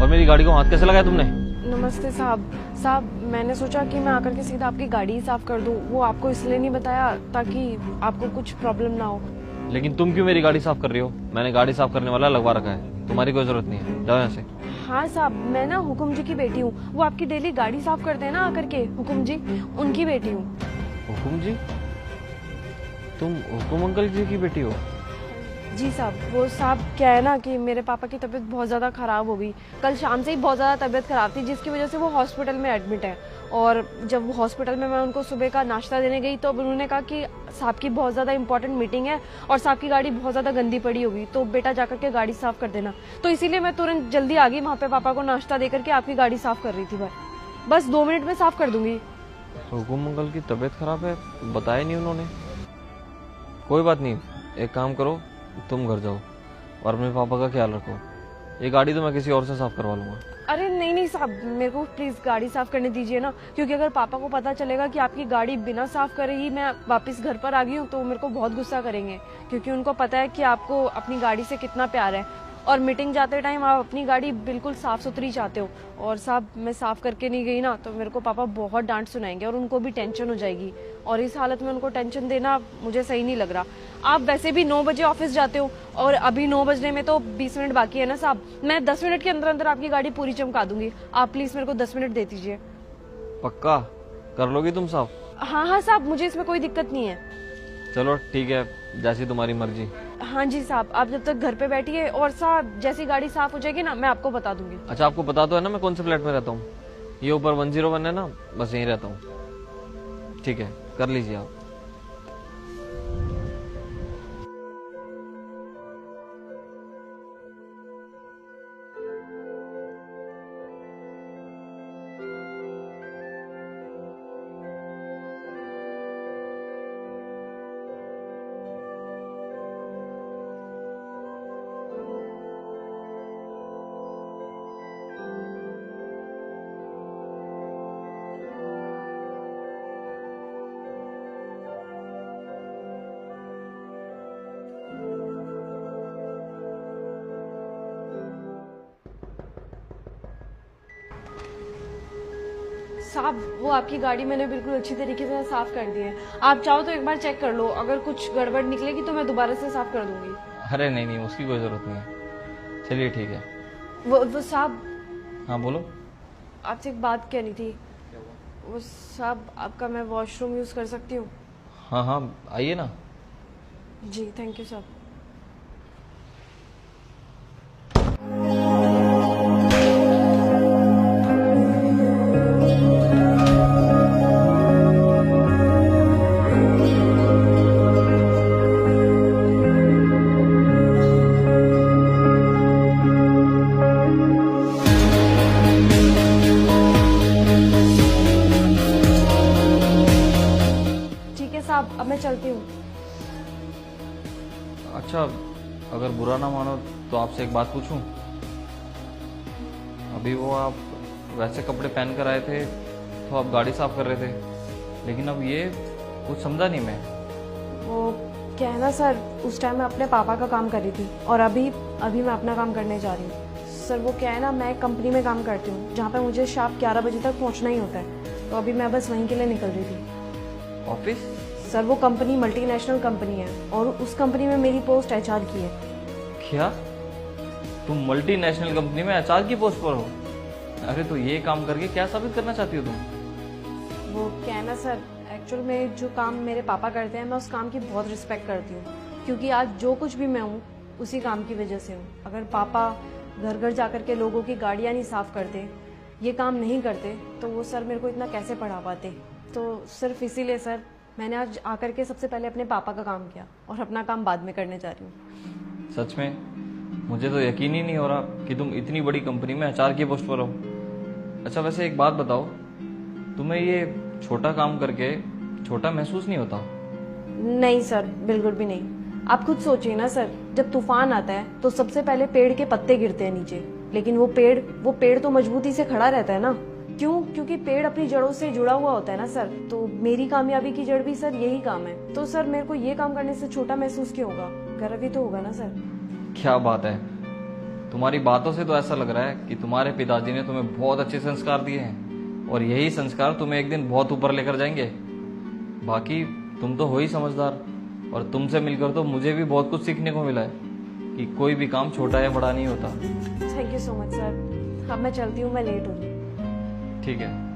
और मेरी गाड़ी को हाथ कैसे लगाया तुमने? नमस्ते साहब। साहब मैंने सोचा कि मैं आकर के सीधा आपकी गाड़ी ही साफ कर दूं। वो आपको इसलिए नहीं बताया ताकि आपको कुछ प्रॉब्लम ना हो। लेकिन तुम क्यों मेरी गाड़ी साफ कर रही हो? मैंने गाड़ी साफ करने वाला लगवा रखा है, तुम्हारी कोई जरूरत नहीं है, जाओ यहाँ से। हाँ साहब, मैं ना हुकुम जी की बेटी हूँ। वो आपकी डेली गाड़ी साफ करते हैं ना आकर के, हुकुम जी, उनकी बेटी हूँ। हुकुम जी? तुम हुकुम अंकल जी की बेटी हो? जी साहब, वो साहब क्या है ना कि मेरे पापा की तबीयत बहुत ज़्यादा ख़राब हो गई। कल शाम से ही बहुत ज़्यादा तबीयत ख़राब थी, जिसकी वजह से वो हॉस्पिटल में एडमिट है। और जब वो हॉस्पिटल में मैं उनको सुबह का नाश्ता देने गई तो उन्होंने कहा कि साहब की बहुत ज़्यादा इंपॉर्टेंट मीटिंग है और साहब की गाड़ी बहुत ज़्यादा गंदी पड़ी होगी, तो बेटा जाकर के गाड़ी साफ़ कर देना। तो इसीलिए मैं तुरंत जल्दी आ गई वहाँ पे, पापा को नाश्ता दे करके आपकी गाड़ी साफ़ कर रही थी। बस 2 मिनट में साफ़ कर दूंगी। हुकुम अंकल की तबीयत खराब है, बताया नहीं उन्होंने? कोई बात नहीं, एक काम करो, तुम घर जाओ और अपने पापा का ख्याल रखो। ये गाड़ी तो मैं किसी और से साफ करवा लूंगा। अरे नहीं नहीं साहब, मेरे को प्लीज गाड़ी साफ करने दीजिए ना, क्योंकि अगर पापा को पता चलेगा कि आपकी गाड़ी बिना साफ करे ही मैं वापस घर पर आ गई हूँ तो मेरे को बहुत गुस्सा करेंगे, क्योंकि उनको पता है कि आपको अपनी गाड़ी से कितना प्यार है। और मीटिंग जाते टाइम आप अपनी गाड़ी बिल्कुल साफ सुथरी चाहते हो, और साहब मैं साफ करके नहीं गई ना तो मेरे को पापा बहुत डांट सुनाएंगे और उनको भी टेंशन हो जाएगी, और इस हालत में उनको टेंशन देना मुझे सही नहीं लग रहा। आप वैसे भी 9 बजे ऑफिस जाते हो और अभी 9 बजने में तो 20 मिनट बाकी है ना साहब। मैं 10 मिनट के अंदर अंदर आपकी गाड़ी पूरी चमका दूंगी, आप प्लीज मेरे को 10 मिनट दे दीजिए। पक्का कर लोगी तुम साफ? हाँ हाँ साहब, मुझे इसमें कोई दिक्कत नहीं है। चलो ठीक है, जैसी तुम्हारी मर्जी। हाँ जी साहब, आप जब तक घर पे बैठिए, और साहब जैसी गाड़ी साफ हो जाएगी ना मैं आपको बता दूंगी। अच्छा, आपको पता तो है ना मैं कौन से फ्लैट में रहता हूँ? ये ऊपर 101 है ना, बस यहीं रहता हूँ। ठीक है, कर लीजिए आप। साहब वो आपकी गाड़ी मैंने बिल्कुल अच्छी तरीके से साफ कर दी है, आप चाहो तो एक बार चेक कर लो, अगर कुछ गड़बड़ निकलेगी तो मैं दोबारा से साफ कर दूंगी। अरे नहीं नहीं, उसकी कोई जरूरत नहीं है। चलिए ठीक है। वो साहब, हाँ बोलो। आपसे एक बात कहनी थी। वो साहब, आपका मैं वॉशरूम यूज कर सकती हूँ? हाँ हाँ, आइए ना। जी थैंक यू साहब। साहब अब मैं चलती हूँ। अच्छा, अगर बुरा ना मानो तो आपसे एक बात पूछूं? अभी वो आप वैसे कपड़े पहन कर आए थे तो आप गाड़ी साफ कर रहे थे, लेकिन अब ये कुछ समझा नहीं मैं। वो क्या है ना सर, उस टाइम मैं अपने पापा का काम कर रही थी और अभी मैं अपना काम करने जा रही हूँ। सर वो क्या है ना, मैं एक कंपनी में काम करती हूँ जहाँ पे मुझे शाम 11 बजे तक पहुँचना ही होता है, तो अभी मैं बस वहीं के लिए निकल रही थी। ऑफिस? सर वो कंपनी मल्टीनेशनल कंपनी है और उस कंपनी में मेरी पोस्ट एचआर की है। क्या तुम मल्टीनेशनल कंपनी में एचआर की पोस्ट पर हो? अरे तो ये काम करके क्या साबित करना चाहती हो तुम? वो क्या है ना सर, एक्चुअल में जो काम मेरे पापा करते हैं मैं उस काम की बहुत रिस्पेक्ट करती हूँ, क्योंकि आज जो कुछ भी मैं हूँ उसी काम की वजह से हूँ। अगर पापा घर घर जाकर के लोगों की गाड़ियाँ नहीं साफ करते, ये काम नहीं करते, तो वो सर मेरे को इतना कैसे पढ़ा पाते। तो सिर्फ इसीलिए सर मैंने आज आकर के सबसे पहले अपने पापा का काम किया और अपना काम बाद में करने जा रही हूँ। सच में मुझे तो यकीन ही नहीं हो रहा कि तुम इतनी बड़ी कंपनी में एचआर की पोस्ट पर हो। अच्छा वैसे एक बात बताओ, तुम्हें ये छोटा काम करके छोटा महसूस नहीं होता? नहीं सर, बिल्कुल भी नहीं। आप खुद सोचिए ना सर, जब तूफान आता है तो सबसे पहले पेड़ के पत्ते गिरते हैं नीचे, लेकिन वो पेड़ तो मजबूती से खड़ा रहता है ना। क्यों? क्योंकि पेड़ अपनी जड़ों से जुड़ा हुआ होता है ना सर। तो मेरी कामयाबी की जड़ भी सर यही काम है, तो सर मेरे को ये काम करने से छोटा महसूस क्यों होगा? गर्व ही तो होगा ना सर। क्या बात है, तुम्हारी बातों से तो ऐसा लग रहा है कि तुम्हारे पिताजी ने तुम्हें बहुत अच्छे संस्कार दिए हैं और यही संस्कार तुम्हें एक दिन बहुत ऊपर लेकर जाएंगे। बाकी तुम तो हो ही समझदार, और तुमसे मिलकर तो मुझे भी बहुत कुछ सीखने को मिला है कि कोई भी काम छोटा या बड़ा नहीं होता। Thank you so much sir. अब मैं चलती हूँ, मैं लेट हो रही हूँ। ठीक है।